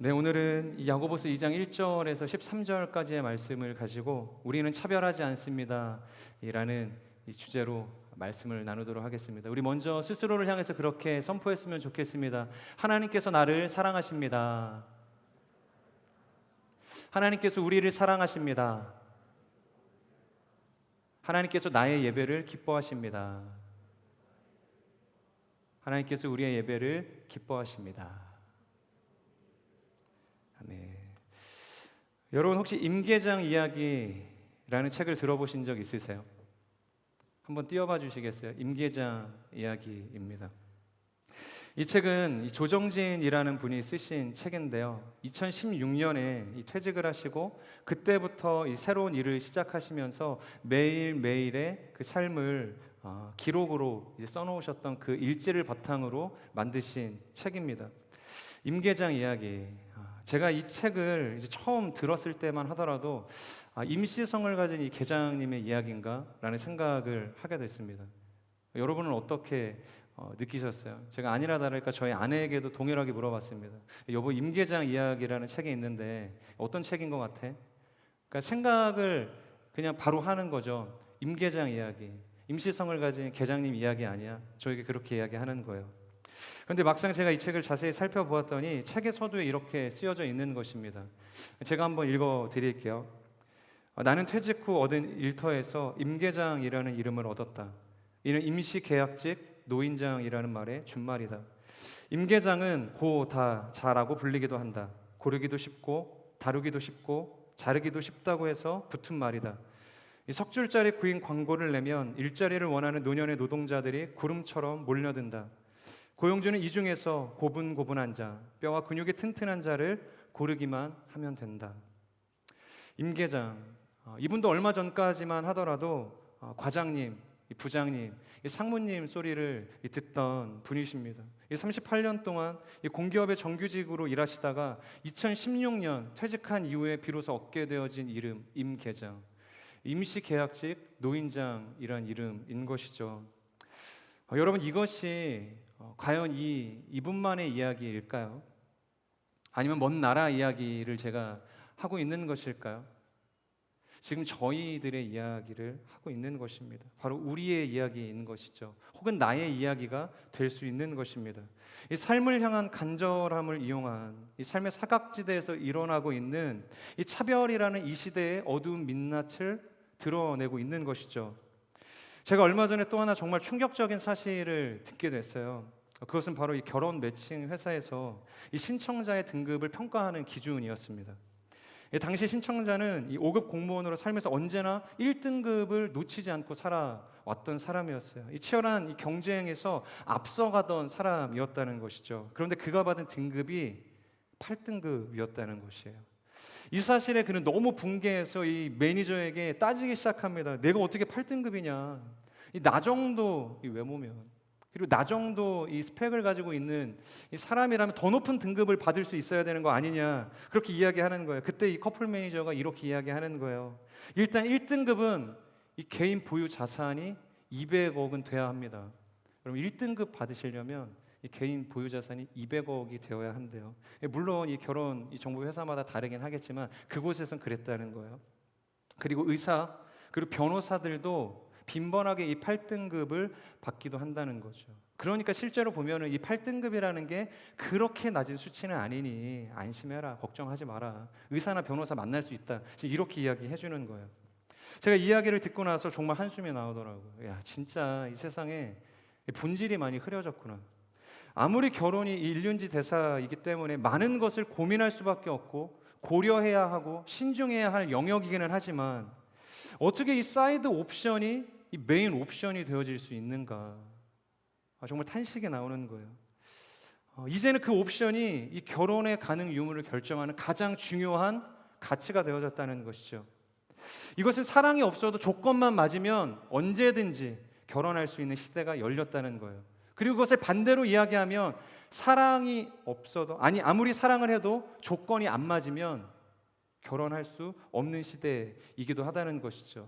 네, 오늘은 이 야고보서 2장 1절에서 13절까지의 말씀을 가지고 우리는 차별하지 않습니다 라는 이 주제로 말씀을 나누도록 하겠습니다. 우리 먼저 스스로를 향해서 그렇게 선포했으면 좋겠습니다. 하나님께서 나를 사랑하십니다. 하나님께서 우리를 사랑하십니다. 하나님께서 나의 예배를 기뻐하십니다. 하나님께서 우리의 예배를 기뻐하십니다. 아멘. 여러분 혹시 임계장 이야기라는 책을 들어보신 적 있으세요? 한번 띄워봐 주시겠어요? 임계장 이야기입니다. 이 책은 조정진이라는 분이 쓰신 책인데요, 2016년에 퇴직을 하시고 그때부터 이 새로운 일을 시작하시면서 매일매일의 그 삶을 기록으로 써놓으셨던 그 일지를 바탕으로 만드신 책입니다. 임계장 이야기. 제가 이 책을 이제 처음 들었을 때만 하더라도 임시성을 가진 이 계장님의 이야기인가? 라는 생각을 하게 됐습니다. 여러분은 어떻게 느끼셨어요? 제가 아니나 다를까 저희 아내에게도 동일하게 물어봤습니다. 여보, 임계장 이야기라는 책이 있는데 어떤 책인 것 같아? 그러니까 생각을 그냥 바로 하는 거죠. 임계장 이야기, 임시성을 가진 계장님 이야기 아니야? 저에게 그렇게 이야기하는 거예요. 그런데 막상 제가 이 책을 자세히 살펴보았더니 책의 서두에 이렇게 쓰여져 있는 것입니다. 제가 한번 읽어드릴게요. 나는 퇴직 후 얻은 일터에서 임계장이라는 이름을 얻었다. 이는 임시계약직 노인장이라는 말의 준말이다. 임계장은 고, 다, 자라고 불리기도 한다. 고르기도 쉽고 다루기도 쉽고 자르기도 쉽다고 해서 붙은 말이다. 이 석줄짜리 구인 광고를 내면 일자리를 원하는 노년의 노동자들이 구름처럼 몰려든다. 고용주는 이 중에서 고분고분한 자, 뼈와 근육이 튼튼한 자를 고르기만 하면 된다. 임계장, 이분도 얼마 전까지만 하더라도 과장님, 부장님, 상무님 소리를 듣던 분이십니다. 38년 동안 공기업의 정규직으로 일하시다가 2016년 퇴직한 이후에 비로소 얻게 되어진 이름 임계장, 임시계약직 노인장이란 이름인 것이죠. 여러분, 이것이 과연 이분만의 이야기일까요? 아니면 먼 나라 이야기를 제가 하고 있는 것일까요? 지금 저희들의 이야기를 하고 있는 것입니다. 바로 우리의 이야기인 것이죠. 혹은 나의 이야기가 될 수 있는 것입니다. 이 삶을 향한 간절함을 이용한 이 삶의 사각지대에서 일어나고 있는 이 차별이라는 이 시대의 어두운 민낯을 드러내고 있는 것이죠. 제가 얼마 전에 또 하나 정말 충격적인 사실을 듣게 됐어요. 그것은 바로 이 결혼 매칭 회사에서 이 신청자의 등급을 평가하는 기준이었습니다. 당시 신청자는 이 5급 공무원으로 살면서 언제나 1등급을 놓치지 않고 살아왔던 사람이었어요. 이 치열한 이 경쟁에서 앞서가던 사람이었다는 것이죠. 그런데 그가 받은 등급이 8등급이었다는 것이에요. 이 사실에 그는 너무 붕괴해서 이 매니저에게 따지기 시작합니다. 내가 어떻게 8등급이냐? 나 정도 이 외모면, 그리고 나 정도 이 스펙을 가지고 있는 이 사람이라면 더 높은 등급을 받을 수 있어야 되는 거 아니냐? 그렇게 이야기하는 거예요. 그때 이 커플 매니저가 이렇게 이야기하는 거예요. 일단 1등급은 이 개인 보유 자산이 200억은 돼야 합니다. 그럼 1등급 받으시려면 이 개인 보유 자산이 200억이 되어야 한대요. 물론 이 결혼 이 정보 회사마다 다르긴 하겠지만 그곳에선 그랬다는 거예요. 그리고 의사 그리고 변호사들도 빈번하게 이 8등급을 받기도 한다는 거죠. 그러니까 실제로 보면은 이 8등급이라는 게 그렇게 낮은 수치는 아니니 안심해라, 걱정하지 마라, 의사나 변호사 만날 수 있다, 이렇게 이야기해 주는 거예요. 제가 이야기를 듣고 나서 정말 한숨이 나오더라고요. 야, 진짜 이 세상에 본질이 많이 흐려졌구나. 아무리 결혼이 일륜지 대사이기 때문에 많은 것을 고민할 수밖에 없고 고려해야 하고 신중해야 할 영역이기는 하지만 어떻게 이 사이드 옵션이 이 메인 옵션이 되어질 수 있는가? 정말 탄식이 나오는 거예요. 이제는 그 옵션이 이 결혼의 가능 유무를 결정하는 가장 중요한 가치가 되어졌다는 것이죠. 이것은 사랑이 없어도 조건만 맞으면 언제든지 결혼할 수 있는 시대가 열렸다는 거예요. 그리고 그것을 반대로 이야기하면 사랑이 없어도, 아니 아무리 사랑을 해도 조건이 안 맞으면 결혼할 수 없는 시대이기도 하다는 것이죠.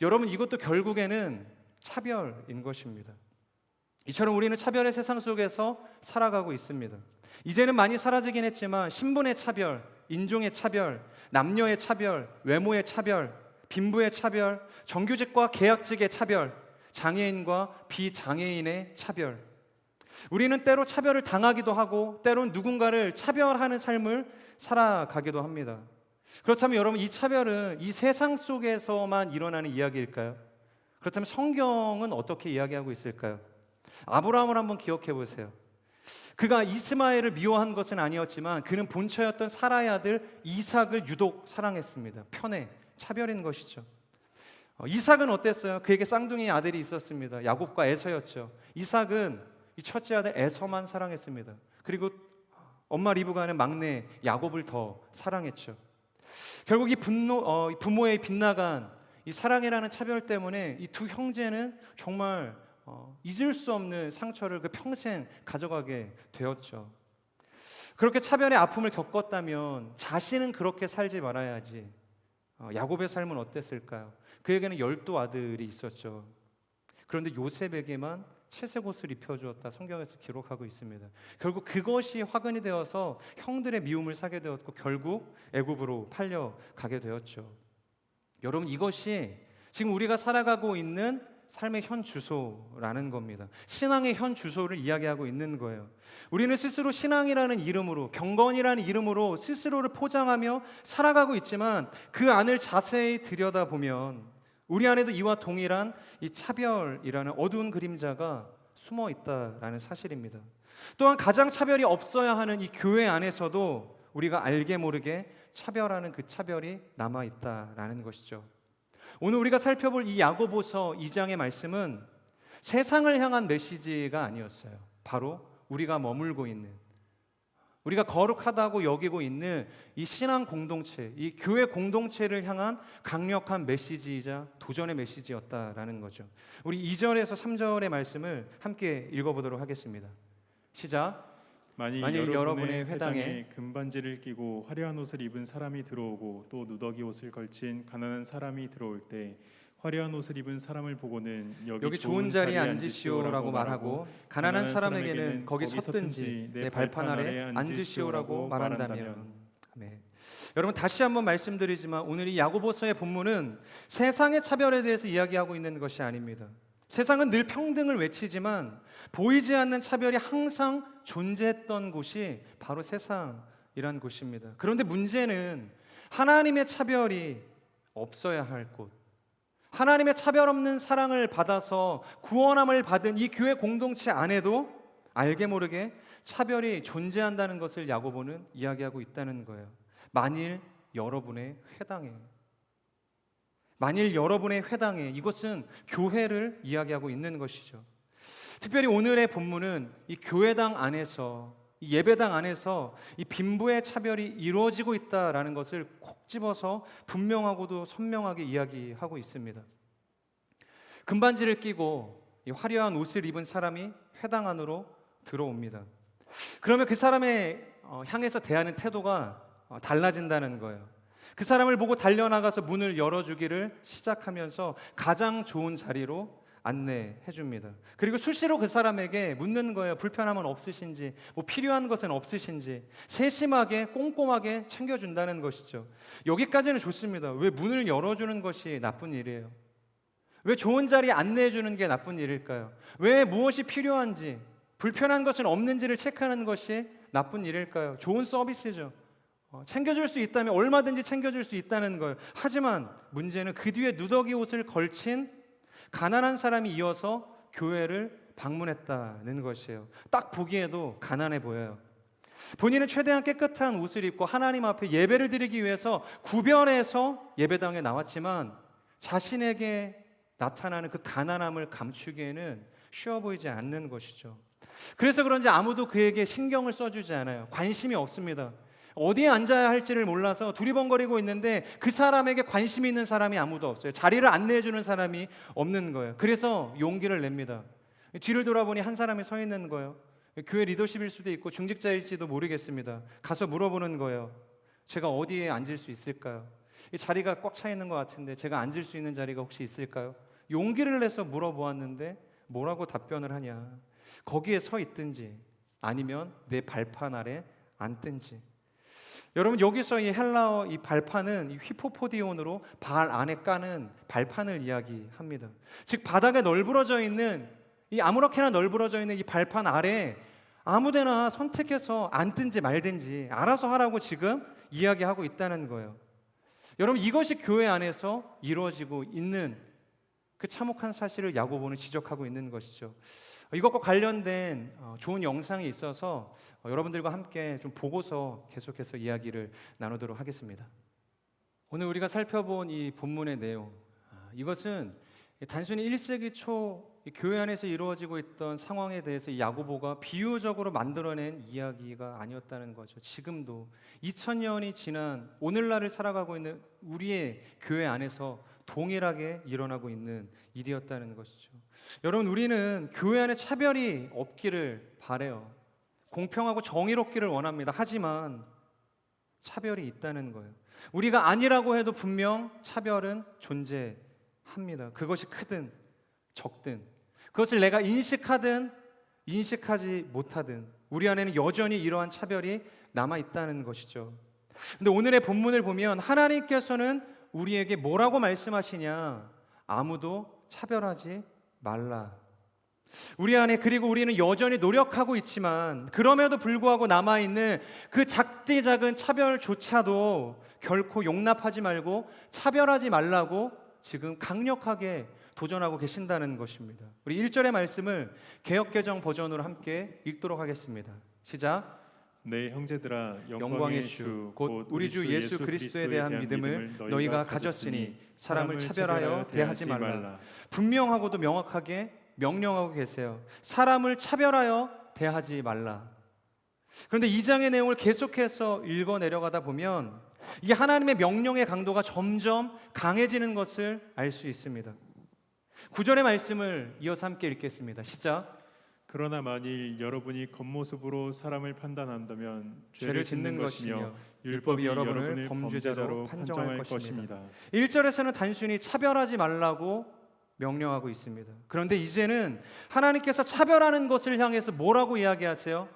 여러분, 이것도 결국에는 차별인 것입니다. 이처럼 우리는 차별의 세상 속에서 살아가고 있습니다. 이제는 많이 사라지긴 했지만 신분의 차별, 인종의 차별, 남녀의 차별, 외모의 차별, 빈부의 차별, 정규직과 계약직의 차별, 장애인과 비장애인의 차별. 우리는 때로 차별을 당하기도 하고 때론 누군가를 차별하는 삶을 살아가기도 합니다. 그렇다면 여러분, 이 차별은 이 세상 속에서만 일어나는 이야기일까요? 그렇다면 성경은 어떻게 이야기하고 있을까요? 아브라함을 한번 기억해 보세요. 그가 이스마엘을 미워한 것은 아니었지만 그는 본처였던 사라의 아들 이삭을 유독 사랑했습니다. 편애, 차별인 것이죠. 이삭은 어땠어요? 그에게 쌍둥이 아들이 있었습니다. 야곱과 에서였죠. 이삭은 이 첫째 아들 에서만 사랑했습니다. 그리고 엄마 리브가는 막내 야곱을 더 사랑했죠. 결국 이 부모의 빗나간 이 사랑이라는 차별 때문에 이 두 형제는 정말 잊을 수 없는 상처를 그 평생 가져가게 되었죠. 그렇게 차별의 아픔을 겪었다면 자신은 그렇게 살지 말아야지. 야곱의 삶은 어땠을까요? 그에게는 12아들이 있었죠. 그런데 요셉에게만 채색 옷을 입혀주었다 성경에서 기록하고 있습니다. 결국 그것이 화근이 되어서 형들의 미움을 사게 되었고 결국 애굽으로 팔려가게 되었죠. 여러분, 이것이 지금 우리가 살아가고 있는 삶의 현 주소라는 겁니다. 신앙의 현 주소를 이야기하고 있는 거예요. 우리는 스스로 신앙이라는 이름으로, 경건이라는 이름으로 스스로를 포장하며 살아가고 있지만 그 안을 자세히 들여다보면 우리 안에도 이와 동일한 이 차별이라는 어두운 그림자가 숨어 있다라는 사실입니다. 또한 가장 차별이 없어야 하는 이 교회 안에서도 우리가 알게 모르게 차별하는 그 차별이 남아 있다라는 것이죠. 오늘 우리가 살펴볼 이 야고보서 2장의 말씀은 세상을 향한 메시지가 아니었어요. 바로 우리가 머물고 있는, 우리가 거룩하다고 여기고 있는 이 신앙 공동체, 이 교회 공동체를 향한 강력한 메시지이자 도전의 메시지였다라는 거죠. 우리 2절에서 3절의 말씀을 함께 읽어보도록 하겠습니다. 시작. 만일 여러분의 회당에 금반지를 끼고 화려한 옷을 입은 사람이 들어오고 또 누더기 옷을 걸친 가난한 사람이 들어올 때 화려한 옷을 입은 사람을 보고는 여기 좋은 자리에 앉으시오라고 말하고 가난한 사람에게는 거기 섰든지 내 발판 아래 앉으시오라고 말한다면. 아멘. 여러분, 다시 한번 말씀드리지만 오늘 이 야고보서의 본문은 세상의 차별에 대해서 이야기하고 있는 것이 아닙니다. 세상은 늘 평등을 외치지만 보이지 않는 차별이 항상 존재했던 곳이 바로 세상이란 곳입니다. 그런데 문제는 하나님의 차별이 없어야 할 곳, 하나님의 차별 없는 사랑을 받아서 구원함을 받은 이 교회 공동체 안에도 알게 모르게 차별이 존재한다는 것을 야고보는 이야기하고 있다는 거예요. 만일 여러분의 회당에, 이것은 교회를 이야기하고 있는 것이죠. 특별히 오늘의 본문은 이 교회당 안에서, 이 예배당 안에서 이 빈부의 차별이 이루어지고 있다라는 것을 콕 집어서 분명하고도 선명하게 이야기하고 있습니다. 금반지를 끼고 이 화려한 옷을 입은 사람이 회당 안으로 들어옵니다. 그러면 그 사람의 향해서 대하는 태도가 달라진다는 거예요. 그 사람을 보고 달려나가서 문을 열어주기를 시작하면서 가장 좋은 자리로 안내해 줍니다. 그리고 수시로 그 사람에게 묻는 거예요. 불편함은 없으신지, 뭐 필요한 것은 없으신지. 세심하게 꼼꼼하게 챙겨준다는 것이죠. 여기까지는 좋습니다. 왜 문을 열어주는 것이 나쁜 일이에요? 왜 좋은 자리에 안내해 주는 게 나쁜 일일까요? 왜 무엇이 필요한지, 불편한 것은 없는지를 체크하는 것이 나쁜 일일까요? 좋은 서비스죠. 챙겨줄 수 있다면 얼마든지 챙겨줄 수 있다는 걸. 하지만 문제는 그 뒤에 누더기 옷을 걸친 가난한 사람이 이어서 교회를 방문했다는 것이에요. 딱 보기에도 가난해 보여요. 본인은 최대한 깨끗한 옷을 입고 하나님 앞에 예배를 드리기 위해서 구별해서 예배당에 나왔지만 자신에게 나타나는 그 가난함을 감추기에는 쉬워 보이지 않는 것이죠. 그래서 그런지 아무도 그에게 신경을 써주지 않아요. 관심이 없습니다. 어디에 앉아야 할지를 몰라서 두리번거리고 있는데 그 사람에게 관심이 있는 사람이 아무도 없어요. 자리를 안내해주는 사람이 없는 거예요. 그래서 용기를 냅니다. 뒤를 돌아보니 한 사람이 서 있는 거예요. 교회 리더십일 수도 있고 중직자일지도 모르겠습니다. 가서 물어보는 거예요. 제가 어디에 앉을 수 있을까요? 이 자리가 꽉 차 있는 것 같은데 제가 앉을 수 있는 자리가 혹시 있을까요? 용기를 내서 물어보았는데 뭐라고 답변을 하냐? 거기에 서 있든지 아니면 내 발판 아래 앉든지. 여러분, 여기서 이 헬라어 이 발판은 이 휘포포디온으로 발 안에 까는 발판을 이야기합니다. 즉 바닥에 널브러져 있는 이 아무렇게나 널브러져 있는 이 발판 아래 아무데나 선택해서 앉든지 말든지 알아서 하라고 지금 이야기하고 있다는 거예요. 여러분, 이것이 교회 안에서 이루어지고 있는 그 참혹한 사실을 야고보는 지적하고 있는 것이죠. 이것과 관련된 좋은 영상이 있어서 여러분들과 함께 좀 보고서 계속해서 이야기를 나누도록 하겠습니다. 오늘 우리가 살펴본 이 본문의 내용, 이것은 단순히 1세기 초 교회 안에서 이루어지고 있던 상황에 대해서 이 야고보가 비유적으로 만들어낸 이야기가 아니었다는 거죠. 지금도 2000년이 지난 오늘날을 살아가고 있는 우리의 교회 안에서 동일하게 일어나고 있는 일이었다는 것이죠. 여러분, 우리는 교회 안에 차별이 없기를 바라요. 공평하고 정의롭기를 원합니다. 하지만 차별이 있다는 거예요. 우리가 아니라고 해도 분명 차별은 존재합니다. 그것이 크든 적든, 그것을 내가 인식하든 인식하지 못하든 우리 안에는 여전히 이러한 차별이 남아 있다는 것이죠. 근데 오늘의 본문을 보면 하나님께서는 우리에게 뭐라고 말씀하시냐? 아무도 차별하지 말라. 우리 안에, 그리고 우리는 여전히 노력하고 있지만 그럼에도 불구하고 남아있는 그 작디 작은 차별조차도 결코 용납하지 말고 차별하지 말라고 지금 강력하게 도전하고 계신다는 것입니다. 우리 1절의 말씀을 개역개정 버전으로 함께 읽도록 하겠습니다. 시작. 네, 형제들아, 영광의 주 곧 우리 주 예수 그리스도에 대한 믿음을 너희가 가졌으니 사람을 차별하여 대하지 말라. 분명하고도 명확하게 명령하고 계세요. 사람을 차별하여 대하지 말라. 그런데 2장의 내용을 계속해서 읽어 내려가다 보면 이 하나님의 명령의 강도가 점점 강해지는 것을 알 수 있습니다. 9절의 말씀을 이어서 함께 읽겠습니다. 시작. 그러나 만일 여러분이 겉모습으로 사람을 판단한다면 죄를 짓는 것이며 율법이 여러분을 범죄자로 판정할 것입니다. 1절에서는 단순히 차별하지 말라고 명령하고 있습니다. 그런데 이제는 하나님께서 차별하는 것을 향해서 뭐라고 이야기하세요?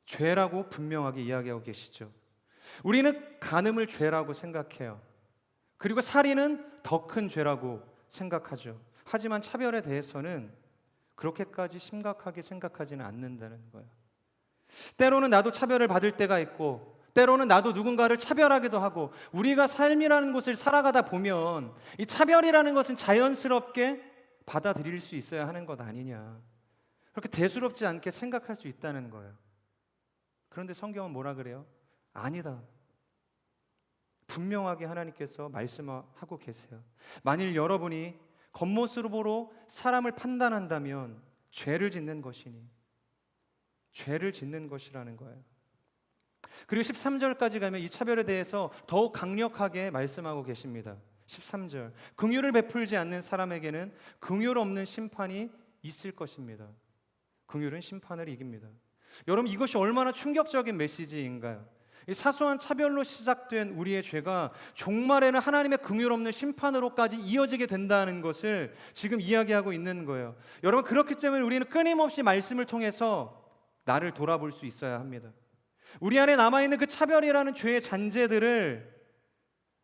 죄라고 분명하게 이야기하고 계시죠. 우리는 간음을 죄라고 생각해요. 그리고 살인은 더 큰 죄라고 생각하죠. 하지만 차별에 대해서는 그렇게까지 심각하게 생각하지는 않는다는 거예요. 때로는 나도 차별을 받을 때가 있고 때로는 나도 누군가를 차별하기도 하고, 우리가 삶이라는 곳을 살아가다 보면 이 차별이라는 것은 자연스럽게 받아들일 수 있어야 하는 것 아니냐, 그렇게 대수롭지 않게 생각할 수 있다는 거예요. 그런데 성경은 뭐라 그래요? 아니다. 분명하게 하나님께서 말씀하고 계세요. 만일 여러분이 겉모습으로 사람을 판단한다면 죄를 짓는 것이니, 죄를 짓는 것이라는 거예요. 그리고 13절까지 가면 이 차별에 대해서 더욱 강력하게 말씀하고 계십니다. 13절, 긍휼을 베풀지 않는 사람에게는 긍휼 없는 심판이 있을 것입니다. 긍휼은 심판을 이깁니다. 여러분, 이것이 얼마나 충격적인 메시지인가요? 이 사소한 차별로 시작된 우리의 죄가 종말에는 하나님의 긍휼 없는 심판으로까지 이어지게 된다는 것을 지금 이야기하고 있는 거예요. 여러분, 그렇기 때문에 우리는 끊임없이 말씀을 통해서 나를 돌아볼 수 있어야 합니다. 우리 안에 남아있는 그 차별이라는 죄의 잔재들을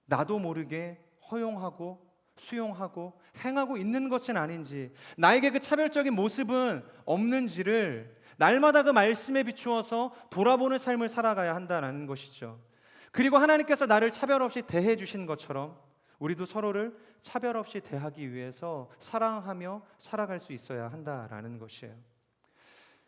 나도 모르게 허용하고 수용하고 행하고 있는 것은 아닌지, 나에게 그 차별적인 모습은 없는지를 날마다 그 말씀에 비추어서 돌아보는 삶을 살아가야 한다는 것이죠. 그리고 하나님께서 나를 차별 없이 대해 주신 것처럼 우리도 서로를 차별 없이 대하기 위해서 사랑하며 살아갈 수 있어야 한다라는 것이에요.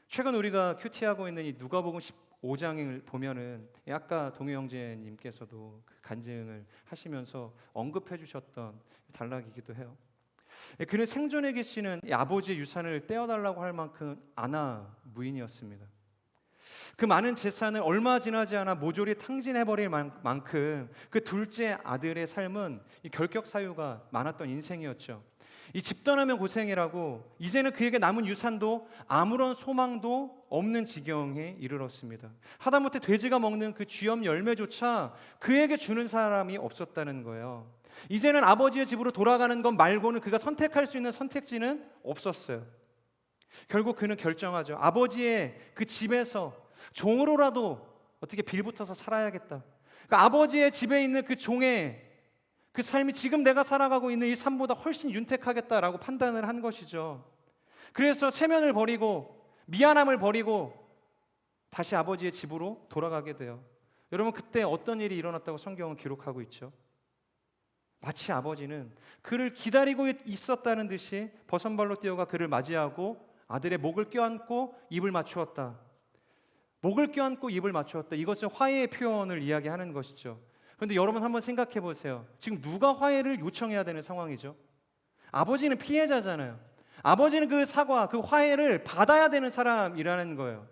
최근 우리가 큐티하고 있는 이 누가복음 15장을 보면은 아까 동효 형제님께서도 그 간증을 하시면서 언급해 주셨던 단락이기도 해요. 그는 생존에 계시는 아버지의 유산을 떼어달라고 할 만큼 아나 무인이었습니다. 그 많은 재산을 얼마 지나지 않아 모조리 탕진해버릴 만큼 그 둘째 아들의 삶은 결격 사유가 많았던 인생이었죠. 이 집 떠나면 고생이라고 이제는 그에게 남은 유산도 아무런 소망도 없는 지경에 이르렀습니다. 하다못해 돼지가 먹는 그 쥐염 열매조차 그에게 주는 사람이 없었다는 거예요. 이제는 아버지의 집으로 돌아가는 것 말고는 그가 선택할 수 있는 선택지는 없었어요. 결국 그는 결정하죠. 아버지의 그 집에서 종으로라도 어떻게 빌붙어서 살아야겠다. 그러니까 아버지의 집에 있는 그 종의 그 삶이 지금 내가 살아가고 있는 이 삶보다 훨씬 윤택하겠다라고 판단을 한 것이죠. 그래서 체면을 버리고 미안함을 버리고 다시 아버지의 집으로 돌아가게 돼요. 여러분, 그때 어떤 일이 일어났다고 성경은 기록하고 있죠. 마치 아버지는 그를 기다리고 있었다는 듯이 버선발로 뛰어가 그를 맞이하고 아들의 목을 껴안고 입을 맞추었다. 목을 껴안고 입을 맞추었다. 이것은 화해의 표현을 이야기하는 것이죠. 그런데 여러분 한번 생각해 보세요. 지금 누가 화해를 요청해야 되는 상황이죠? 아버지는 피해자잖아요. 아버지는 그 사과, 그 화해를 받아야 되는 사람이라는 거예요.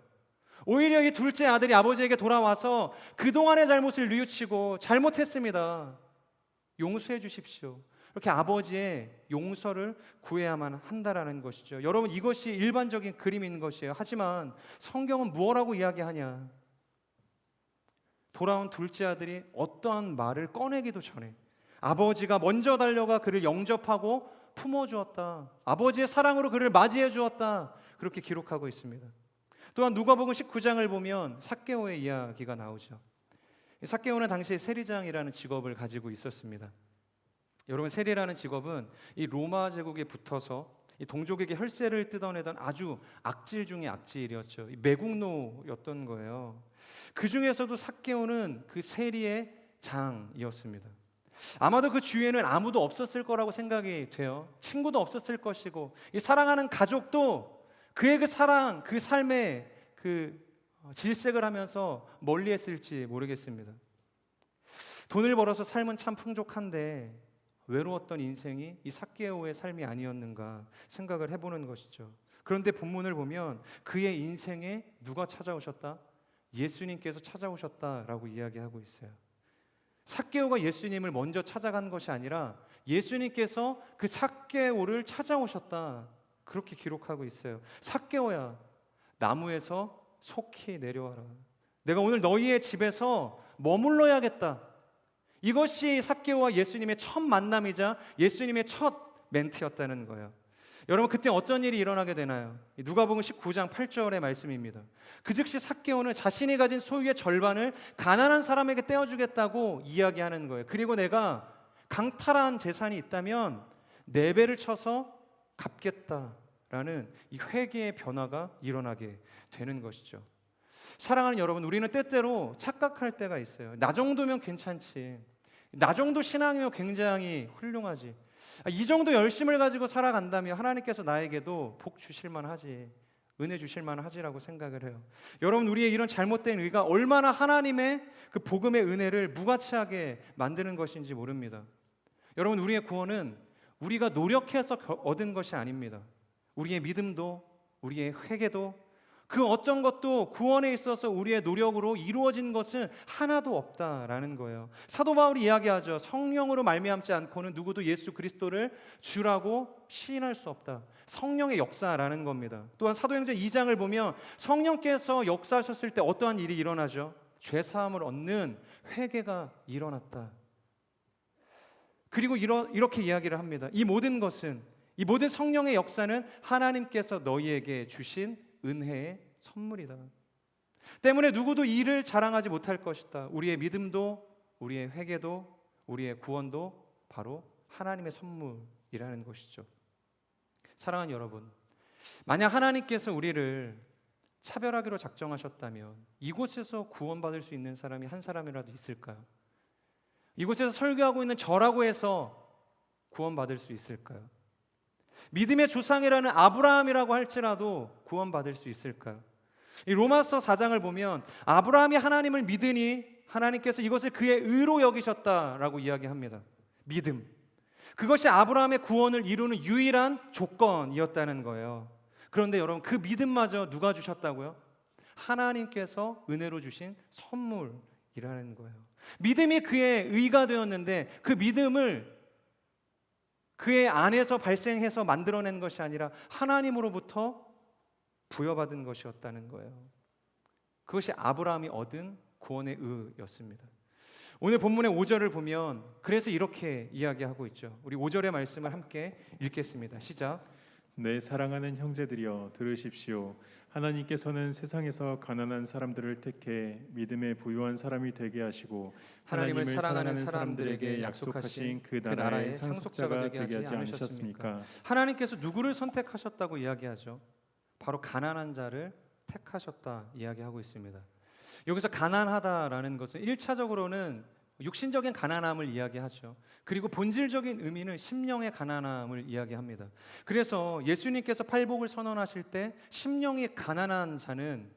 오히려 이 둘째 아들이 아버지에게 돌아와서 그동안의 잘못을 뉘우치고 잘못했습니다, 용서해 주십시오, 이렇게 아버지의 용서를 구해야만 한다라는 것이죠. 여러분, 이것이 일반적인 그림인 것이에요. 하지만 성경은 무엇라고 이야기하냐? 돌아온 둘째 아들이 어떠한 말을 꺼내기도 전에 아버지가 먼저 달려가 그를 영접하고 품어주었다. 아버지의 사랑으로 그를 맞이해 주었다. 그렇게 기록하고 있습니다. 또한 누가복음 19장을 보면 삭개오의 이야기가 나오죠. 삭개오는 당시 세리장이라는 직업을 가지고 있었습니다. 여러분, 세리라는 직업은 이 로마 제국에 붙어서 이 동족에게 혈세를 뜯어내던 아주 악질 중의 악질이었죠. 매국노였던 거예요. 그 중에서도 삭개오는 그 세리의 장이었습니다. 아마도 그 주위에는 아무도 없었을 거라고 생각이 돼요. 친구도 없었을 것이고 이 사랑하는 가족도 그의 그 사랑, 그 삶에 그 질색을 하면서 멀리했을지 모르겠습니다. 돈을 벌어서 삶은 참 풍족한데 외로웠던 인생이 이 삭개오의 삶이 아니었는가 생각을 해보는 것이죠. 그런데 본문을 보면 그의 인생에 누가 찾아오셨다? 예수님께서 찾아오셨다라고 이야기하고 있어요. 삭개오가 예수님을 먼저 찾아간 것이 아니라 예수님께서 그 삭개오를 찾아오셨다, 그렇게 기록하고 있어요. 삭개오야, 나무에서 속히 내려와라. 내가 오늘 너희의 집에서 머물러야겠다. 이것이 삭개오와 예수님의 첫 만남이자 예수님의 첫 멘트였다는 거예요. 여러분, 그때 어떤 일이 일어나게 되나요? 누가복음 19장 8절의 말씀입니다. 그 즉시 삭개오는 자신이 가진 소유의 절반을 가난한 사람에게 떼어주겠다고 이야기하는 거예요. 그리고 내가 강탈한 재산이 있다면 4배를 쳐서 갚겠다라는 이 회개의 변화가 일어나게 되는 것이죠. 사랑하는 여러분, 우리는 때때로 착각할 때가 있어요. 나 정도면 괜찮지, 나 정도 신앙이면 굉장히 훌륭하지, 이 정도 열심을 가지고 살아간다면 하나님께서 나에게도 복 주실 만하지, 은혜 주실 만하지라고 생각을 해요. 여러분, 우리의 이런 잘못된 의가 얼마나 하나님의 그 복음의 은혜를 무가치하게 만드는 것인지 모릅니다. 여러분, 우리의 구원은 우리가 노력해서 얻은 것이 아닙니다. 우리의 믿음도 우리의 회개도 그 어떤 것도 구원에 있어서 우리의 노력으로 이루어진 것은 하나도 없다라는 거예요. 사도 바울이 이야기하죠. 성령으로 말미암지 않고는 누구도 예수 그리스도를 주라고 시인할 수 없다. 성령의 역사라는 겁니다. 또한 사도행전 2장을 보면 성령께서 역사하셨을 때 어떠한 일이 일어나죠? 죄사함을 얻는 회개가 일어났다. 그리고 이렇게 이야기를 합니다. 이 모든 것은, 이 모든 성령의 역사는 하나님께서 너희에게 주신 은혜의 선물이다. 때문에 누구도 이를 자랑하지 못할 것이다. 우리의 믿음도 우리의 회개도 우리의 구원도 바로 하나님의 선물이라는 것이죠. 사랑하는 여러분, 만약 하나님께서 우리를 차별하기로 작정하셨다면 이곳에서 구원받을 수 있는 사람이 한 사람이라도 있을까요? 이곳에서 설교하고 있는 저라고 해서 구원받을 수 있을까요? 믿음의 조상이라는 아브라함이라고 할지라도 구원받을 수 있을까요? 이 로마서 4장을 보면 아브라함이 하나님을 믿으니 하나님께서 이것을 그의 의로 여기셨다라고 이야기합니다. 믿음, 그것이 아브라함의 구원을 이루는 유일한 조건이었다는 거예요. 그런데 여러분, 그 믿음마저 누가 주셨다고요? 하나님께서 은혜로 주신 선물이라는 거예요. 믿음이 그의 의가 되었는데 그 믿음을 그의 안에서 발생해서 만들어낸 것이 아니라 하나님으로부터 부여받은 것이었다는 거예요. 그것이 아브라함이 얻은 구원의 의였습니다. 오늘 본문의 5절을 보면 그래서 이렇게 이야기하고 있죠. 우리 5절의 말씀을 함께 읽겠습니다. 시작. 내 사랑하는 형제들이여 들으십시오. 하나님께서는 세상에서 가난한 사람들을 택해 믿음에 부유한 사람이 되게 하시고 하나님을 사랑하는 사람들에게 약속하신 그 나라의 상속자가 되게 하지 않으셨습니까? 하나님께서 누구를 선택하셨다고 이야기하죠? 바로 가난한 자를 택하셨다 이야기하고 있습니다. 여기서 가난하다라는 것은 1차적으로는 육신적인 가난함을 이야기하죠. 그리고 본질적인 의미는 심령의 가난함을 이야기합니다. 그래서 예수님께서 팔복을 선언하실 때 심령이 가난한 자는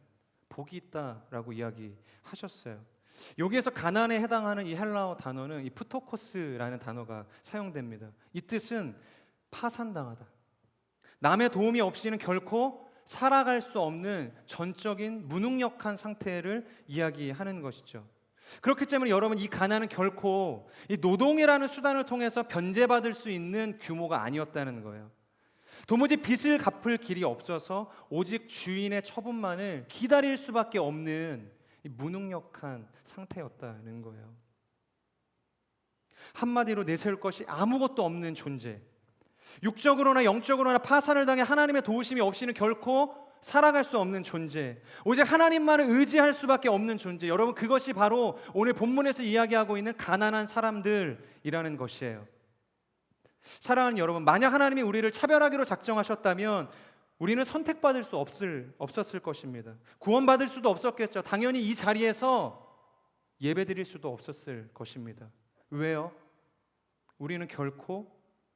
복이 있다라고 이야기하셨어요. 여기에서 가난에 해당하는 이 헬라어 단어는 이 프토코스라는 단어가 사용됩니다. 이 뜻은 파산당하다. 남의 도움이 없이는 결코 살아갈 수 없는 전적인 무능력한 상태를 이야기하는 것이죠. 그렇기 때문에 여러분, 이 가난은 결코 이 노동이라는 수단을 통해서 변제받을 수 있는 규모가 아니었다는 거예요. 도무지 빚을 갚을 길이 없어서 오직 주인의 처분만을 기다릴 수밖에 없는 이 무능력한 상태였다는 거예요. 한마디로 내세울 것이 아무것도 없는 존재, 육적으로나 영적으로나 파산을 당해 하나님의 도우심이 없이는 결코 살아갈 수 없는 존재, 오직 하나님만을 의지할 수밖에 없는 존재. 여러분, 그것이 바로 오늘 본문에서 이야기하고 있는 가난한 사람들이라는 것이에요. 사랑하는 여러분, 만약 하나님이 우리를 차별하기로 작정하셨다면 우리는 선택받을 수 없었을 것입니다. 구원받을 수도 없었겠죠. 당연히 이 자리에서 예배드릴 수도 없었을 것입니다. 왜요? 우리는 결코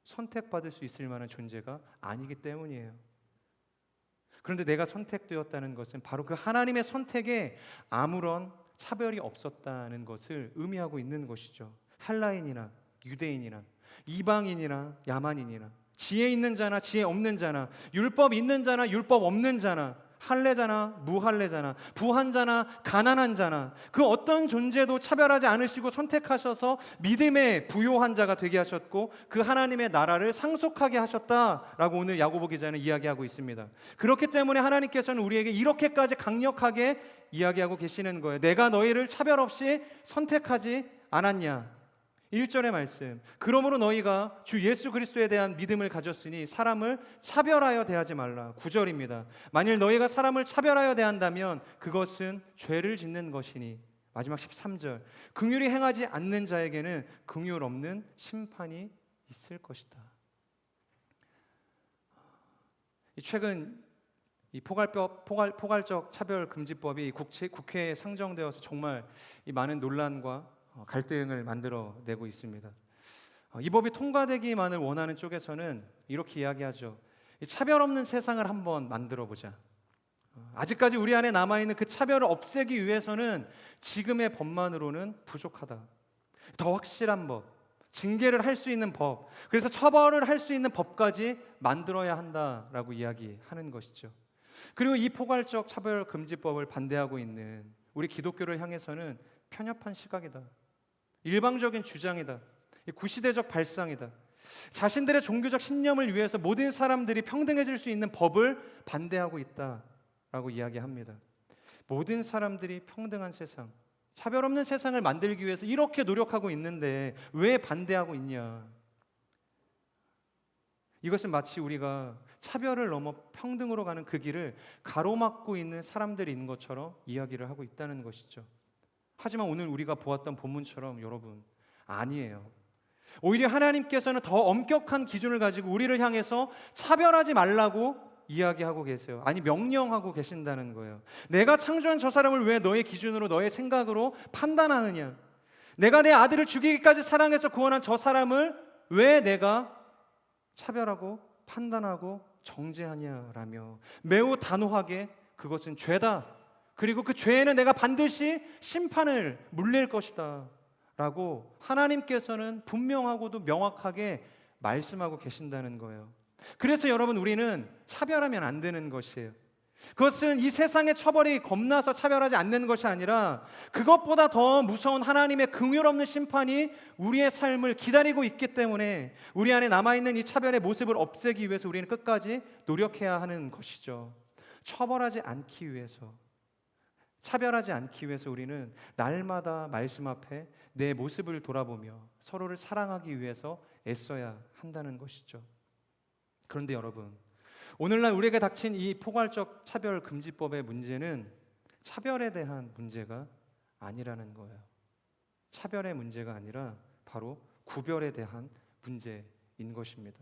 선택받을 수 있을 만한 존재가 아니기 때문이에요. 그런데 내가 선택되었다는 것은 바로 그 하나님의 선택에 아무런 차별이 없었다는 것을 의미하고 있는 것이죠. 헬라인이나 유대인이나 이방인이나 야만인이나 지혜 있는 자나 지혜 없는 자나 율법 있는 자나 율법 없는 자나 할례자나 무할례자나 부한 자나 가난한 자나 그 어떤 존재도 차별하지 않으시고 선택하셔서 믿음의 부요한 자가 되게 하셨고 그 하나님의 나라를 상속하게 하셨다라고 오늘 야고보 기자는 이야기하고 있습니다. 그렇기 때문에 하나님께서는 우리에게 이렇게까지 강력하게 이야기하고 계시는 거예요. 내가 너희를 차별 없이 선택하지 않았냐? 1절의 말씀, 그러므로 너희가 주 예수 그리스도에 대한 믿음을 가졌으니 사람을 차별하여 대하지 말라. 9절입니다. 만일 너희가 사람을 차별하여 대한다면 그것은 죄를 짓는 것이니. 마지막 13절, 긍휼히 행하지 않는 자에게는 긍휼 없는 심판이 있을 것이다. 최근 이 포괄적 차별금지법이 국회에 상정되어서 정말 이 많은 논란과 갈등을 만들어내고 있습니다. 이 법이 통과되기만을 원하는 쪽에서는 이렇게 이야기하죠. 차별 없는 세상을 한번 만들어보자. 아직까지 우리 안에 남아있는 그 차별을 없애기 위해서는 지금의 법만으로는 부족하다. 더 확실한 법, 징계를 할 수 있는 법, 그래서 처벌을 할 수 있는 법까지 만들어야 한다라고 이야기하는 것이죠. 그리고 이 포괄적 차별금지법을 반대하고 있는 우리 기독교를 향해서는 편협한 시각이다, 일방적인 주장이다, 구시대적 발상이다, 자신들의 종교적 신념을 위해서 모든 사람들이 평등해질 수 있는 법을 반대하고 있다라고 이야기합니다. 모든 사람들이 평등한 세상, 차별 없는 세상을 만들기 위해서 이렇게 노력하고 있는데 왜 반대하고 있냐? 이것은 마치 우리가 차별을 넘어 평등으로 가는 그 길을 가로막고 있는 사람들이 있는 것처럼 이야기를 하고 있다는 것이죠. 하지만 오늘 우리가 보았던 본문처럼 여러분, 아니에요. 오히려 하나님께서는 더 엄격한 기준을 가지고 우리를 향해서 차별하지 말라고 이야기하고 계세요. 아니, 명령하고 계신다는 거예요. 내가 창조한 저 사람을 왜 너의 기준으로, 너의 생각으로 판단하느냐? 내가 내 아들을 죽이기까지 사랑해서 구원한 저 사람을 왜 내가 차별하고 판단하고 정죄하냐라며 매우 단호하게 그것은 죄다, 그리고 그 죄에는 내가 반드시 심판을 물릴 것이다 라고 하나님께서는 분명하고도 명확하게 말씀하고 계신다는 거예요. 그래서 여러분, 우리는 차별하면 안 되는 것이에요. 그것은 이 세상의 처벌이 겁나서 차별하지 않는 것이 아니라 그것보다 더 무서운 하나님의 긍휼 없는 심판이 우리의 삶을 기다리고 있기 때문에 우리 안에 남아있는 이 차별의 모습을 없애기 위해서 우리는 끝까지 노력해야 하는 것이죠. 처벌하지 않기 위해서, 차별하지 않기 위해서 우리는 날마다 말씀 앞에 내 모습을 돌아보며 서로를 사랑하기 위해서 애써야 한다는 것이죠. 그런데 여러분, 오늘날 우리에게 닥친 이 포괄적 차별 금지법의 문제는 차별에 대한 문제가 아니라는 거예요. 차별의 문제가 아니라 바로 구별에 대한 문제인 것입니다.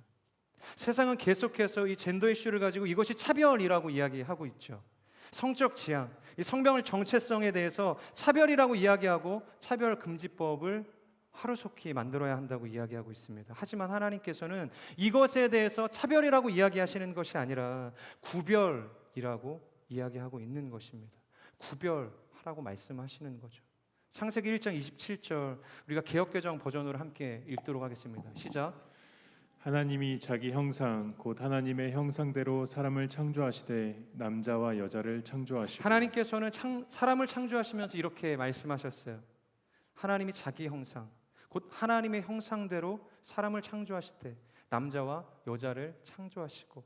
세상은 계속해서 이 젠더 이슈를 가지고 이것이 차별이라고 이야기하고 있죠. 성적 지향, 이 성별 정체성에 대해서 차별이라고 이야기하고 차별 금지법을 하루속히 만들어야 한다고 이야기하고 있습니다. 하지만 하나님께서는 이것에 대해서 차별이라고 이야기하시는 것이 아니라 구별이라고 이야기하고 있는 것입니다. 구별하라고 말씀하시는 거죠. 창세기 1장 27절 우리가 개역개정 버전으로 함께 읽도록 하겠습니다. 시작. 하나님이 자기 형상 곧 하나님의 형상대로 사람을 창조하시되 남자와 여자를 창조하시고. 하나님께서는 사람을 창조하시면서 이렇게 말씀하셨어요. 하나님이 자기 형상 곧 하나님의 형상대로 사람을 창조하실 때 남자와 여자를 창조하시고,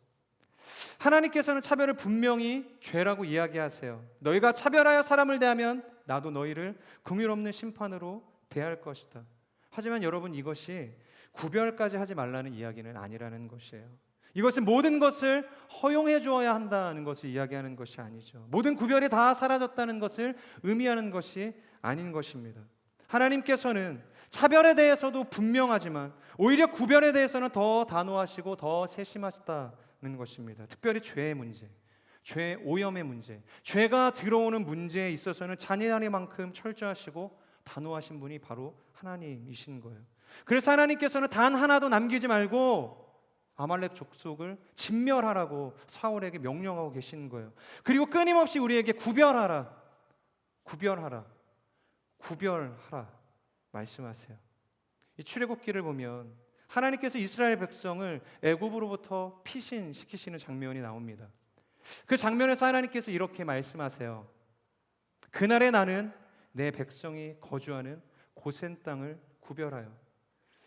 하나님께서는 차별을 분명히 죄라고 이야기하세요. 너희가 차별하여 사람을 대하면 나도 너희를 긍휼없는 심판으로 대할 것이다. 하지만 여러분, 이것이 구별까지 하지 말라는 이야기는 아니라는 것이에요. 이것은 모든 것을 허용해 주어야 한다는 것을 이야기하는 것이 아니죠. 모든 구별이 다 사라졌다는 것을 의미하는 것이 아닌 것입니다. 하나님께서는 차별에 대해서도 분명하지만 오히려 구별에 대해서는 더 단호하시고 더 세심하시다는 것입니다. 특별히 죄의 문제, 죄 오염의 문제, 죄가 들어오는 문제에 있어서는 잔인하니만큼 철저하시고 단호하신 분이 바로 하나님이신 거예요. 그래서 하나님께서는 단 하나도 남기지 말고 아말렉 족속을 진멸하라고 사울에게 명령하고 계시는 거예요. 그리고 끊임없이 우리에게 구별하라, 구별하라, 구별하라 말씀하세요. 이 출애굽기를 보면 하나님께서 이스라엘 백성을 애굽으로부터 피신시키시는 장면이 나옵니다. 그 장면에서 하나님께서 이렇게 말씀하세요. 그날에 나는 내 백성이 거주하는 고센 땅을 구별하여.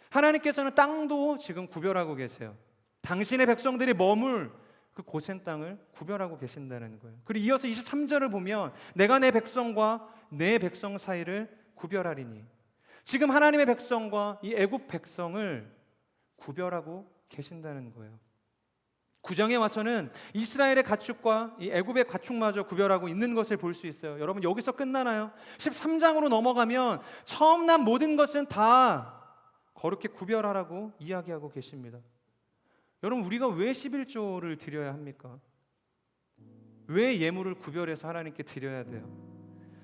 하나님께서는 땅도 지금 구별하고 계세요. 당신의 백성들이 머물 그 고센 땅을 구별하고 계신다는 거예요. 그리고 이어서 23절을 보면 내가 내 백성과 내 백성 사이를 구별하리니, 지금 하나님의 백성과 이 애굽 백성을 구별하고 계신다는 거예요. 구정에 와서는 이스라엘의 가축과 이 애굽의 가축마저 구별하고 있는 것을 볼 수 있어요. 여러분, 여기서 끝나나요? 13장으로 넘어가면 처음 난 모든 것은 다 거룩히 구별하라고 이야기하고 계십니다. 여러분, 우리가 왜 11조를 드려야 합니까? 왜 예물을 구별해서 하나님께 드려야 돼요?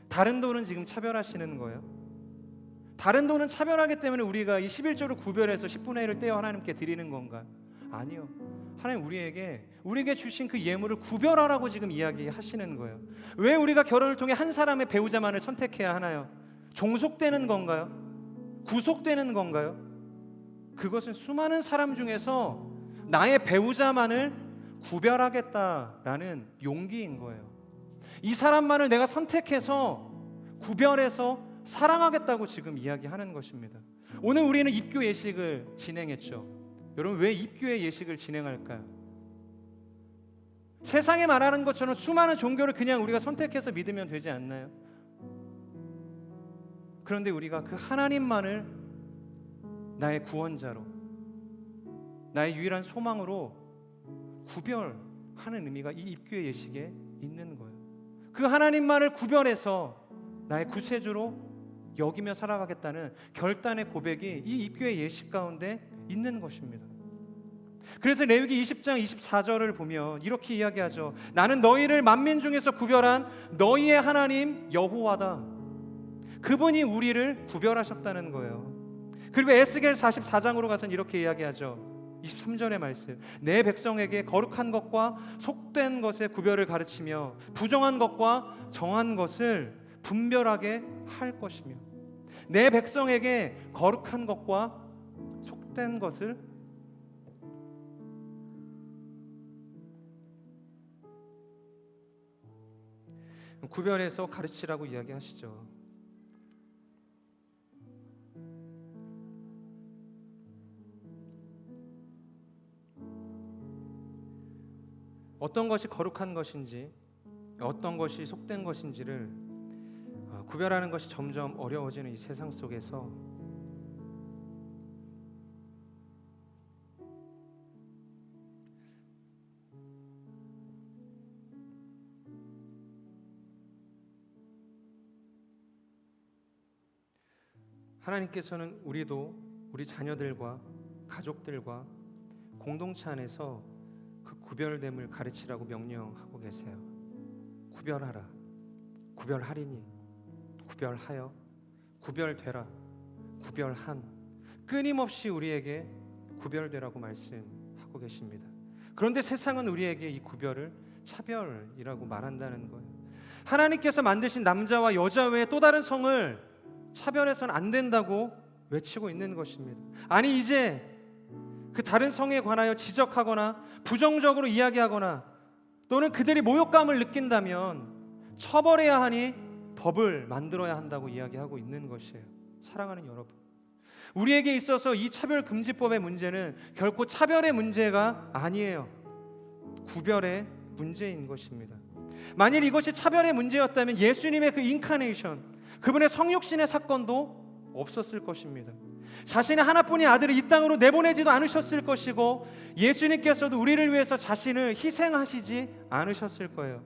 다른 돈은 지금 차별하시는 거예요? 다른 돈은 차별하기 때문에 우리가 이 11조를 구별해서 10분의 1을 떼어 하나님께 드리는 건가요? 아니요. 하나님 우리에게 주신 그 예물을 구별하라고 지금 이야기하시는 거예요. 왜 우리가 결혼을 통해 한 사람의 배우자만을 선택해야 하나요? 종속되는 건가요? 구속되는 건가요? 그것은 수많은 사람 중에서 나의 배우자만을 구별하겠다라는 용기인 거예요. 이 사람만을 내가 선택해서 구별해서 사랑하겠다고 지금 이야기하는 것입니다. 오늘 우리는 입교 예식을 진행했죠. 여러분, 왜 입교의 예식을 진행할까요? 세상에 말하는 것처럼 수많은 종교를 그냥 우리가 선택해서 믿으면 되지 않나요? 그런데 우리가 그 하나님만을 나의 구원자로, 나의 유일한 소망으로 구별하는 의미가 이 입교의 예식에 있는 거예요. 그 하나님만을 구별해서 나의 구세주로 여기며 살아가겠다는 결단의 고백이 이 입교의 예식 가운데 있는 것입니다. 그래서 레위기 20장 24절을 보면 이렇게 이야기하죠. 나는 너희를 만민 중에서 구별한 너희의 하나님 여호와다. 그분이 우리를 구별하셨다는 거예요. 그리고 에스겔 44장으로 가서는 이렇게 이야기하죠. 23절의 말씀, 내 백성에게 거룩한 것과 속된 것의 구별을 가르치며 부정한 것과 정한 것을 분별하게 할 것이며, 내 백성에게 거룩한 것과 속된 것을 구별해서 가르치라고 이야기하시죠. 어떤 것이 거룩한 것인지, 어떤 것이 속된 것인지를 구별하는 것이 점점 어려워지는 이 세상 속에서 하나님께서는 우리도 우리 자녀들과 가족들과 공동체 안에서 그 구별됨을 가르치라고 명령하고 계세요. 구별하라, 구별하리니, 구별하여, 구별되라, 구별한, 끊임없이 우리에게 구별되라고 말씀하고 계십니다. 그런데 세상은 우리에게 이 구별을 차별이라고 말한다는 거예요. 하나님께서 만드신 남자와 여자 외에 또 다른 성을 차별해서는 안 된다고 외치고 있는 것입니다. 아니, 이제 그 다른 성에 관하여 지적하거나 부정적으로 이야기하거나 또는 그들이 모욕감을 느낀다면 처벌해야 하니 법을 만들어야 한다고 이야기하고 있는 것이에요. 사랑하는 여러분, 우리에게 있어서 이 차별금지법의 문제는 결코 차별의 문제가 아니에요. 구별의 문제인 것입니다. 만일 이것이 차별의 문제였다면 예수님의 그 인카네이션, 그분의 성육신의 사건도 없었을 것입니다. 자신의 하나뿐인 아들을 이 땅으로 내보내지도 않으셨을 것이고 예수님께서도 우리를 위해서 자신을 희생하시지 않으셨을 거예요.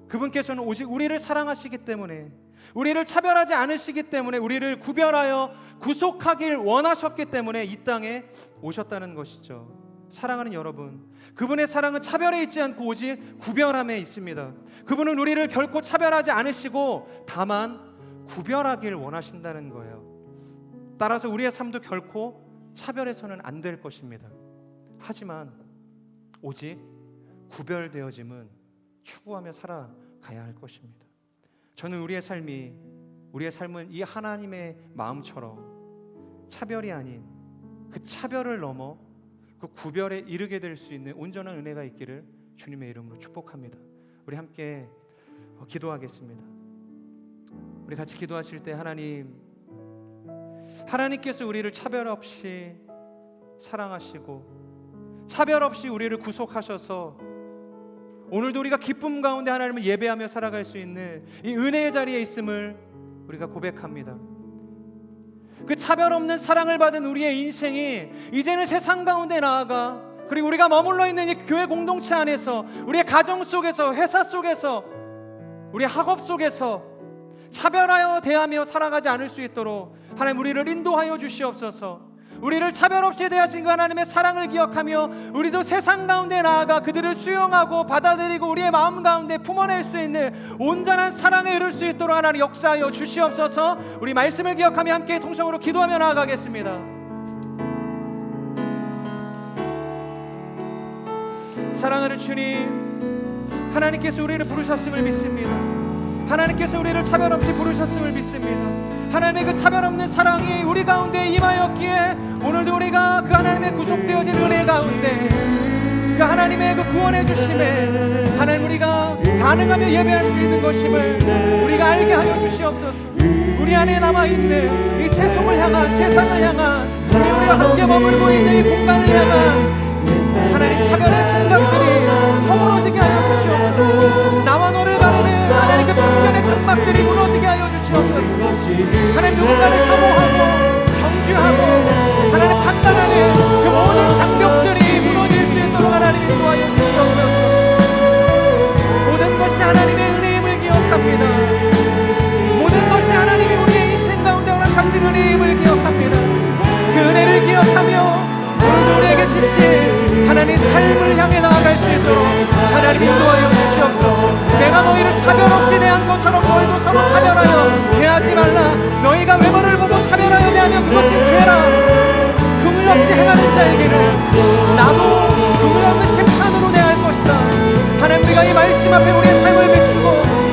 그분께서는 오직 우리를 사랑하시기 때문에, 우리를 차별하지 않으시기 때문에, 우리를 구별하여 구속하길 원하셨기 때문에 이 땅에 오셨다는 것이죠. 사랑하는 여러분, 그분의 사랑은 차별에 있지 않고 오직 구별함에 있습니다. 그분은 우리를 결코 차별하지 않으시고 다만 구별하길 원하신다는 거예요. 따라서 우리의 삶도 결코 차별해서는 안 될 것입니다. 하지만 오직 구별되어짐은 추구하며 살아가야 할 것입니다. 저는 우리의 삶은 이 하나님의 마음처럼 차별이 아닌 그 차별을 넘어 그 구별에 이르게 될 수 있는 온전한 은혜가 있기를 주님의 이름으로 축복합니다. 우리 함께 기도하겠습니다. 우리 같이 기도하실 때 하나님께서 우리를 차별 없이 사랑하시고 차별 없이 우리를 구속하셔서 오늘도 우리가 기쁨 가운데 하나님을 예배하며 살아갈 수 있는 이 은혜의 자리에 있음을 우리가 고백합니다. 그 차별 없는 사랑을 받은 우리의 인생이 이제는 세상 가운데 나아가, 그리고 우리가 머물러 있는 이 교회 공동체 안에서, 우리의 가정 속에서, 회사 속에서, 우리 학업 속에서 차별하여 대하며 살아가지 않을 수 있도록 하나님 우리를 인도하여 주시옵소서. 우리를 차별 없이 대하신 그 하나님의 사랑을 기억하며 우리도 세상 가운데 나아가 그들을 수용하고 받아들이고 우리의 마음 가운데 품어낼 수 있는 온전한 사랑에 이룰 수 있도록 하나님 역사하여 주시옵소서. 우리 말씀을 기억하며 함께 통성으로 기도하며 나아가겠습니다. 사랑하는 주님, 하나님께서 우리를 부르셨음을 믿습니다. 하나님께서 우리를 차별 없이 부르셨음을 믿습니다. 하나님의 그 차별 없는 사랑이 우리 가운데 임하였기에 오늘도 우리가 그 하나님의 구속되어진 은혜 가운데, 그 하나님의 그 구원해 주심에 하나님 우리가 반응하며 예배할 수 있는 것임을 우리가 알게 하여 주시옵소서. 우리 안에 남아있는 이 세속을 향한, 세상을 향한, 우리와 함께 머물고 있는 이 공간을 향한 하나님 차별의 생각들이 허물어지게 하여 주시옵소서. 나와 너를 가르는 하나님 그 편견의 장막들이 무너지게 하여 주시옵소서. 하나님 누군가를 혐오하고 정죄하고 하나님 판단하는 그 모든 장벽들이 무너질 수 있도록 하나님 인도하여 주시옵소서. 모든 것이 하나님의 은혜임을 기억합니다. 모든 것이 하나님이 우리의 인생 가운데 허락하신 은혜임을 기억합니다. 그 은혜를 기억하며 오늘도 우리에게 주신 하나님 삶을 향해 나아갈 수 있도록 하나님 인도하여 주시옵소서. 내가 너희를 차별 없이 대한 것처럼 너희도 서로 차별하여 대하지 말라. 너희가 외모를 보고 차별하여 대하면 그것이 죄라. 긍휼 없이 행하는 자에게는 나도 긍휼 없는 심판으로 대할 것이다. 하나님 우리가 이 말씀 앞에 우리의 삶을 비추고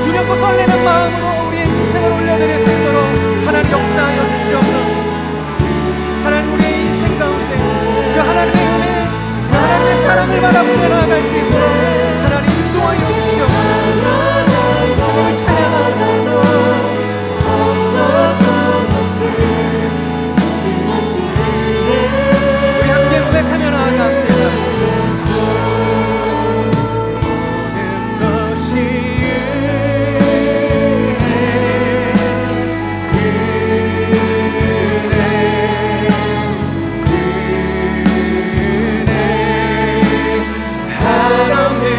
두렵고 떨리는 마음으로 우리의 인생을 올려드릴 수 있도록 하나님 역사하여 주시옵소서. 하나님 우리의 인생 가운데 그 하나님의 은혜, 그 하나님의 사랑을 바라보며 나아갈 수 있도록 하나님 인도하여 주시옵소서. 주님을 찬양합니다. 우리 함께 고백하며 나아갑시다. 모든 것이 하나님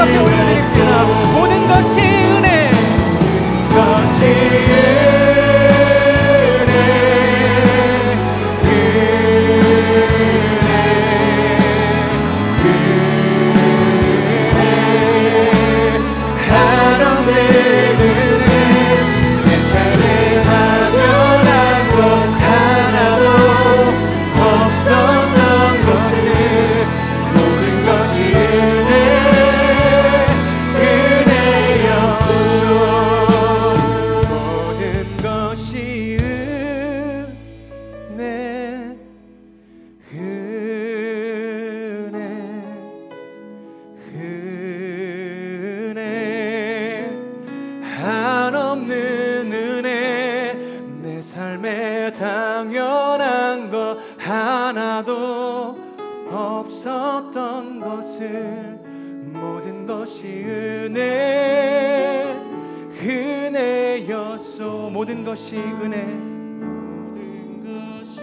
앞에 올려드립니다. 모든 것이 은혜, 한없는 은혜, 내 삶에 당연한 것 하나도 없었던 것을 모든 것이 은혜, 은혜였소. 모든 것이 은혜, 모든 것이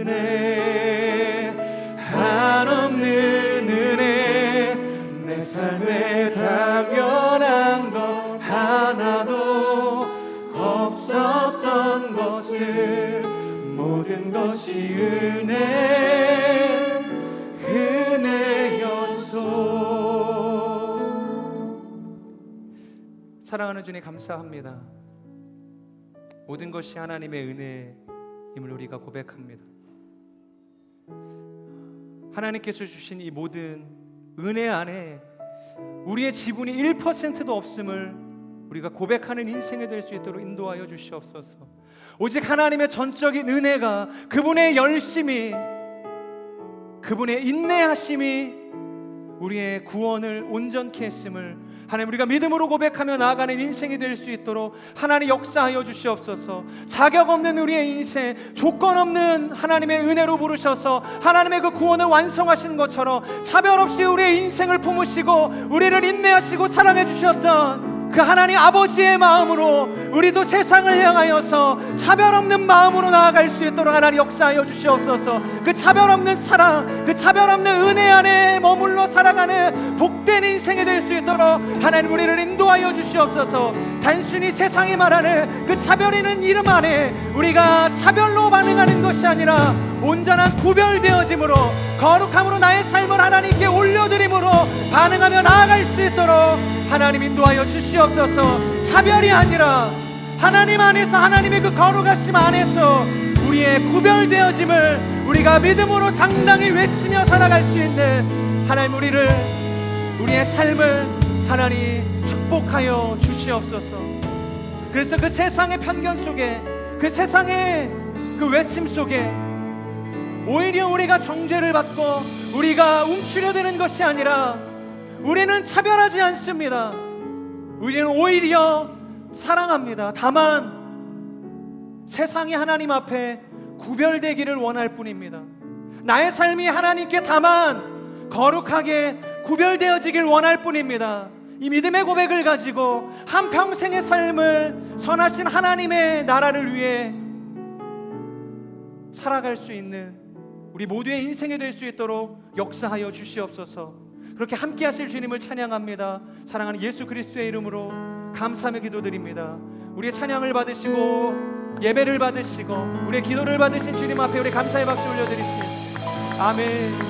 은혜, 한없는 은혜, 내 삶에 당연한 것 하나도 없었던 것을 모든 것이 은혜, 은혜였소. 사랑하는 주님 감사합니다. 모든 것이 하나님의 은혜임을 우리가 고백합니다. 하나님께서 주신 이 모든 은혜 안에 우리의 지분이 1%도 없음을 우리가 고백하는 인생이 될 수 있도록 인도하여 주시옵소서. 오직 하나님의 전적인 은혜가, 그분의 열심이, 그분의 인내하심이 우리의 구원을 온전케 했음을 하나님 우리가 믿음으로 고백하며 나아가는 인생이 될 수 있도록 하나님 역사하여 주시옵소서. 자격 없는 우리의 인생, 조건 없는 하나님의 은혜로 부르셔서 하나님의 그 구원을 완성하신 것처럼 차별 없이 우리의 인생을 품으시고 우리를 인내하시고 사랑해 주셨던 그 하나님 아버지의 마음으로 우리도 세상을 향하여서 차별 없는 마음으로 나아갈 수 있도록 하나님 역사하여 주시옵소서. 그 차별 없는 사랑, 그 차별 없는 은혜 안에 머물러 살아가는 복된 인생이 될 수 있도록 하나님 우리를 인도하여 주시옵소서. 단순히 세상이 말하는 그 차별 있는 이름 안에 우리가 차별로 반응하는 것이 아니라 온전한 구별되어짐으로 거룩함으로 나의 삶을 하나님께 올려드림으로 반응하며 나아갈 수 있도록 하나님 인도하여 주시옵소서. 차별이 아니라 하나님 안에서, 하나님의 그 거룩하심 안에서 우리의 구별되어짐을 우리가 믿음으로 당당히 외치며 살아갈 수 있는 하나님 우리의 삶을 하나님 축복하여 주시옵소서. 그래서 그 세상의 편견 속에, 그 세상의 그 외침 속에 오히려 우리가 정죄를 받고 우리가 움츠려드는 것이 아니라 우리는 차별하지 않습니다. 우리는 오히려 사랑합니다. 다만 세상이 하나님 앞에 구별되기를 원할 뿐입니다. 나의 삶이 하나님께 다만 거룩하게 구별되어지길 원할 뿐입니다. 이 믿음의 고백을 가지고 한평생의 삶을 선하신 하나님의 나라를 위해 살아갈 수 있는 우리 모두의 인생이 될 수 있도록 역사하여 주시옵소서. 그렇게 함께 하실 주님을 찬양합니다. 사랑하는 예수 그리스도의 이름으로 감사하며 기도드립니다. 우리의 찬양을 받으시고 예배를 받으시고 우리의 기도를 받으신 주님 앞에 우리 감사의 박수 올려드립시다. 아멘.